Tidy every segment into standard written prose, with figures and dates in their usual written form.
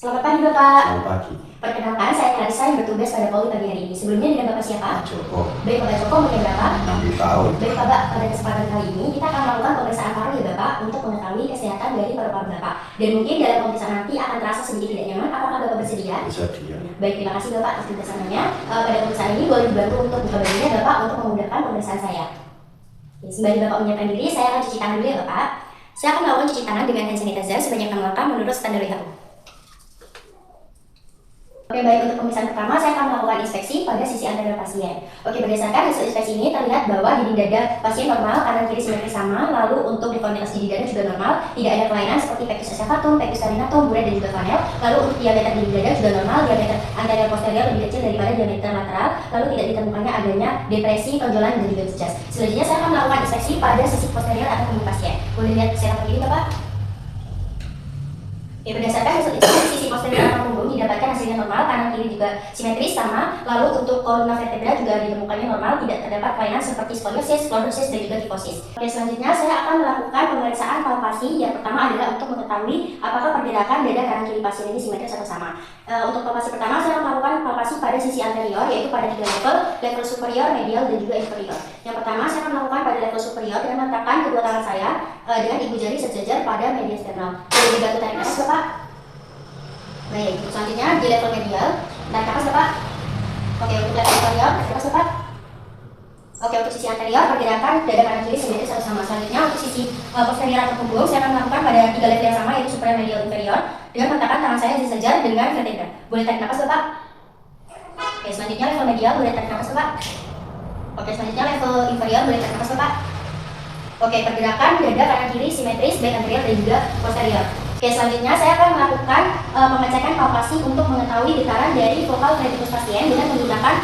Selamat pagi Bapak. Selamat pagi. Perkenalkan, saya Clarissa yang bertugas pada Poli pagi hari ini. Sebelumnya dengan Bapak siapa? Joko. Baik Bapak Joko, umurnya berapa? 60 tahun. Baik Bapak, pada kesempatan kali ini kita akan melakukan pemeriksaan paru ya Bapak untuk mengetahui kesehatan dari paru-paru Bapak. Dan mungkin dalam pemeriksaan nanti akan terasa sedikit tidak nyaman. Apakah Bapak bersedia? Bersedia. Baik, terima kasih Bapak atas kerjasamanya. Pada pemeriksaan ini boleh dibantu untuk buka bajunya Bapak untuk memudahkan pemeriksaan saya. Sembari Bapak menyiapkan diri, saya akan cuci tangan dulu ya Bapak. Saya akan melakukan cuci tangan dengan hand sanitizer sebanyak 6 langkah menurut standar WHO. Oke, baik, untuk pemeriksaan pertama saya akan melakukan inspeksi pada sisi anterior pasien. Oke, berdasarkan hasil inspeksi ini terlihat bahwa dinding dada pasien normal, kanan kiri simetris sama, lalu untuk deformitas dinding dada juga normal, tidak ada kelainan seperti pectus excavatum, pectus carinatum, buret dan juga fanel. Lalu untuk diameter dinding dada juga normal, diameter anterior posterior lebih kecil daripada diameter lateral, lalu tidak ditemukannya adanya depresi, tonjolan dan juga jas. Selanjutnya saya akan melakukan inspeksi pada sisi posterior atau punggung pasien. Boleh lihat secara begini Bapak? Oke, berdasarkan hasil inspeksi sisi posterior atau punggung didapatkan hasilnya normal, kanan kiri juga simetris sama. Lalu untuk kolumna vertebra juga ditemukannya normal, tidak terdapat kelainan seperti skoliosis, lordosis dan juga kifosis. Oke, selanjutnya saya akan melakukan pemeriksaan palpasi. Yang pertama adalah untuk mengetahui apakah pergerakan dada kanan kiri pasien ini simetris atau sama. Untuk palpasi pertama saya akan melakukan palpasi pada sisi anterior, yaitu pada 3 level superior, medial dan juga inferior. Yang pertama saya akan melakukan pada level superior dengan meletakkan kedua tangan saya dengan ibu jari sejajar pada media sternal. Boleh dibantu tarik nafas Bapak? Baik, selanjutnya di level medial, tarik nafas Bapak. Oke, untuk level inferior, tarik nafas Bapak. Oke, untuk sisi anterior, pergerakan dada kanan kiri simetris atau sama. Selanjutnya untuk sisi posterior atau punggung, saya akan melakukan pada 3 level yang sama, yaitu superior, medial, inferior, dengan meletakkan tangan saya sejajar dengan vertebra. Boleh tarik nafas Bapak? Oke, selanjutnya level medial, boleh tarik nafas Bapak. Oke, selanjutnya level inferior, boleh tarik nafas Bapak. Oke, pergerakan dada kanan kiri simetris baik anterior dan juga posterior. Oke, selanjutnya saya akan melakukan pengecekan palpasi untuk mengetahui getaran dari vokal kreditus pasien dengan menggunakan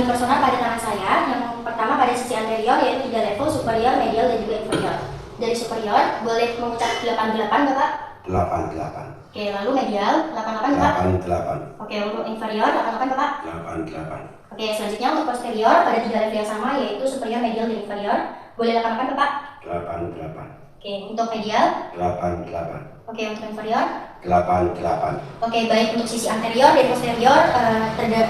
hipersonar pada tangan saya. Yang pertama pada sisi anterior yaitu 3 level, superior, medial dan juga inferior. Dari superior boleh mengucap 88 Bapak? 88. Oke, lalu medial 88 Bapak? 88. Oke, untuk inferior 88 Bapak? 88. Oke, selanjutnya untuk posterior pada 3 level yang sama yaitu superior, medial dan inferior. Boleh 88 Bapak? 88. Oke, untuk medial? 88. Oke, untuk inferior? 88. Oke, baik, untuk sisi anterior dan posterior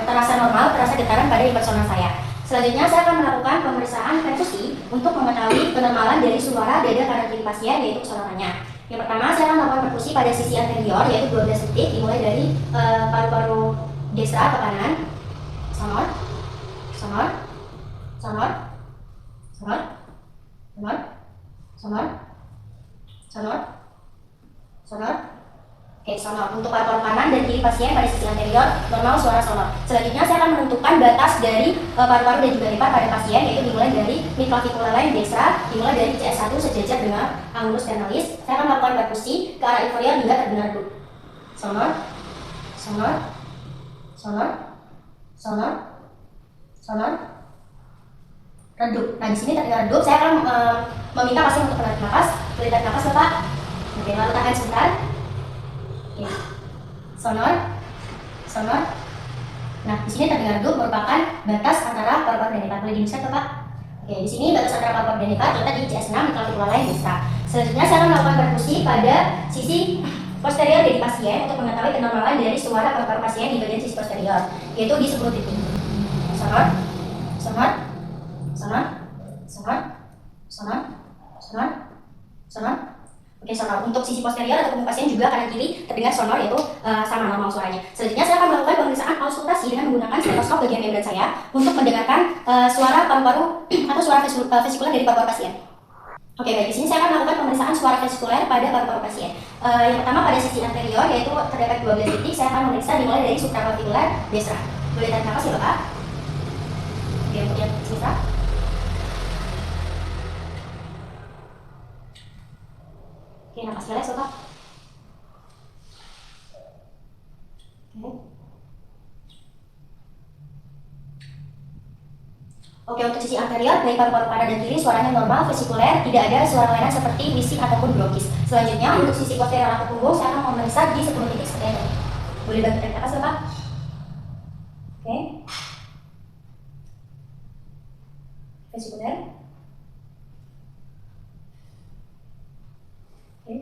terasa normal, terasa getaran pada hipersonar saya. Selanjutnya saya akan melakukan pemeriksaan perkusi untuk mengetahui penormalan dari suara dada kanan kiri pasien yaitu kesonorannya. Yang pertama saya akan melakukan perkusi pada sisi anterior yaitu 12 detik dimulai dari paru-paru destra ke kanan. Sonor, sonor, sonor, sonor, sonor, sonor, sonor, sonor. Oke, sonor. Untuk paru-paru kanan dan kiri pasien pada sisi anterior normal suara sonor. Selanjutnya saya akan menentukan batas dari paru-paru dan juga hepar pada pasien yaitu dimulai dari midclavicular line destra dimulai dari CS1 sejajar dengan angulus ternalis. Saya akan melakukan perkusi ke arah inferior hingga terdengar duk. Sonor, sonor, sonor, sonor, sonor, redup. Nah, di sini terdengar redup. Saya akan meminta pasien untuk menarik nafas. Boleh tarik nafas Bapak? Oke, lalu tahan sebentar. Oke. Sonor, sonor. Nah, di sini terdengar redup merupakan batas antara paru-paru dan hepar. Boleh di-set Bapak? Oke, di sini batas antara paru-paru dan hepar terletak di CS6 midclavicular line destra. Selanjutnya saya akan melakukan perkusi pada sisi posterior dari pasien untuk mengetahui kenormalan dari suara paru-paru pasien di bagian sisi posterior, yaitu di 10 titik. Sonor, sonor, sonor, sonor, sonor, sonor, sonor. Oke, sonor. Untuk sisi posterior atau punggung pasien juga kanan kiri terdengar sonor yaitu sama normal suaranya. Selanjutnya saya akan melakukan pemeriksaan auskultasi dengan menggunakan stetoskop bagian membran saya untuk mendengarkan suara paru-paru atau suara vesikuler dari paru-paru pasien. Oke, baik, di sini saya akan melakukan pemeriksaan suara vesikuler pada paru-paru pasien. Yang pertama pada sisi anterior yaitu terdapat 12 titik. Saya akan memeriksa dimulai dari supraclavicular destra. Boleh tarik nafas ya Bapak? Oke, untuk yang sisa. Oke, nafas relax Bapak. Oke, untuk sisi anterior, baik paru-paru kanan dan kiri suaranya normal, vesikuler, tidak ada suara kelainan seperti bising ataupun bronkitis. Selanjutnya, untuk sisi posterior atau punggung, saya akan memeriksa di 10 titik seperti ini. Boleh bantu tarik nafas Bapak? Oke. Vesikuler. Oke.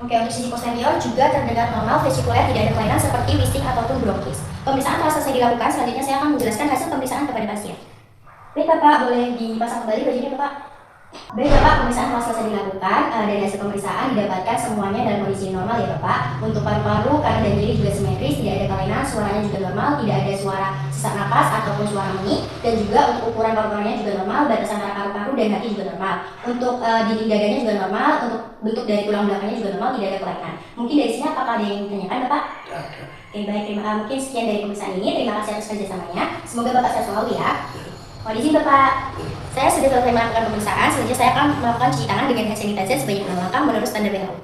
Oke, untuk sisi posterior juga terdengar normal, vesikuler, tidak ada kelainan seperti wheezing ataupun bronkitis. Pemeriksaan telah selesai dilakukan, selanjutnya saya akan menjelaskan hasil pemeriksaan kepada pasien. Baik Bapak, boleh dipasang kembali bajunya Bapak. Baik Bapak, pemeriksaan telah selesai dilakukan. Dari hasil pemeriksaan didapatkan semuanya dalam kondisi normal ya Bapak. Untuk paru-paru kanan dan kiri juga simetris, tidak ada kelainan, suaranya juga normal, tidak ada suara sesak napas ataupun suara bunyi, dan juga untuk ukuran paru-parunya juga normal, batas antara paru-paru dan hati juga normal. Untuk dinding dadanya juga normal, untuk bentuk dari tulang belakangnya juga normal, tidak ada kelainan. Mungkin dari sini apakah ada yang ditanyakan Bapak? Oke baik, mungkin sekian dari pemeriksaan ini. Terima kasih atas kerjasamanya. Semoga Bapak sehat selalu ya. Mohon izin Bapak, saya sudah selesai melakukan pemeriksaan. Selanjutnya saya akan melakukan cuci tangan dengan hand sanitizer sebanyak 6 langkah menurut standar WHO.